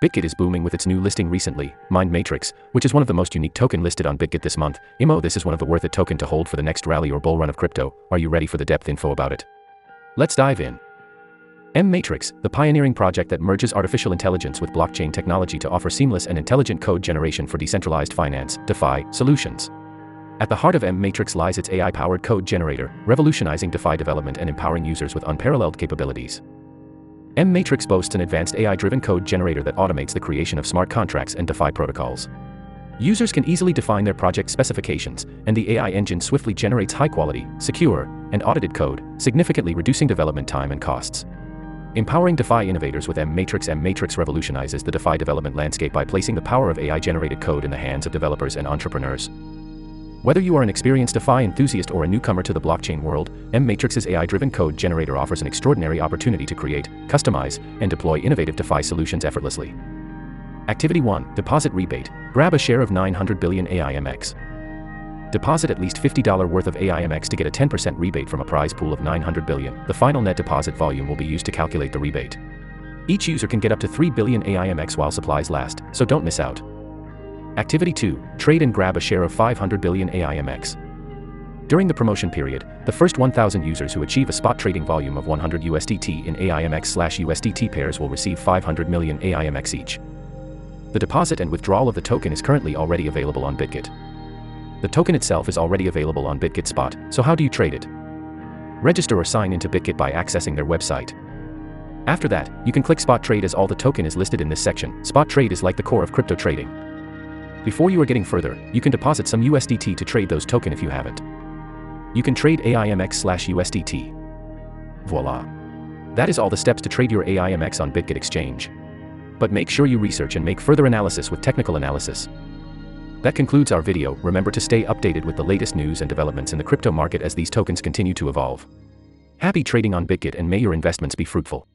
Bitget is booming with its new listing recently, Mind Matrix, which is one of the most unique token listed on Bitget this month. This is one of the worth it token to hold for the next rally or bull run of crypto. Are you ready for the depth info about it? Let's dive in. Matrix, the pioneering project that merges artificial intelligence with blockchain technology to offer seamless and intelligent code generation for decentralized finance, DeFi, solutions. At the heart of Matrix lies its AI-powered code generator, revolutionizing DeFi development and empowering users with unparalleled capabilities. Matrix boasts an advanced AI-driven code generator that automates the creation of smart contracts and DeFi protocols. Users can easily define their project specifications, and the AI engine swiftly generates high-quality, secure, and audited code, significantly reducing development time and costs. Empowering DeFi innovators with Matrix revolutionizes the DeFi development landscape by placing the power of AI-generated code in the hands of developers and entrepreneurs. Whether you are an experienced DeFi enthusiast or a newcomer to the blockchain world, Matrix's AI-driven code generator offers an extraordinary opportunity to create, customize, and deploy innovative DeFi solutions effortlessly. Activity 1. Deposit rebate. Grab a share of 900 billion aimx. Deposit at least $50 worth of aimx to get a 10% rebate from a prize pool of 900 billion. The final net deposit volume will be used to calculate the rebate. Each user can get up to 3 billion aimx while supplies last, so don't miss out. Activity 2. Trade and grab a share of 500 billion aimx. During the promotion period, the first 1,000 users who achieve a spot trading volume of 100 USDT in aimx/USDT pairs will receive 500 million aimx each. The deposit and withdrawal of the token is currently already available on Bitget. The token itself is already available on Bitget Spot, so how do you trade it? Register or sign into Bitget by accessing their website. After that, you can click Spot Trade as all the token is listed in this section. Spot Trade is like the core of crypto trading. Before you are getting further, you can deposit some USDT to trade those tokens if you haven't. You can trade aimx/USDT. Voila! That is all the steps to trade your aimx on Bitget exchange. But make sure you research and make further analysis with technical analysis. That concludes our video. Remember to stay updated with the latest news and developments in the crypto market as these tokens continue to evolve. Happy trading on Bitget and may your investments be fruitful.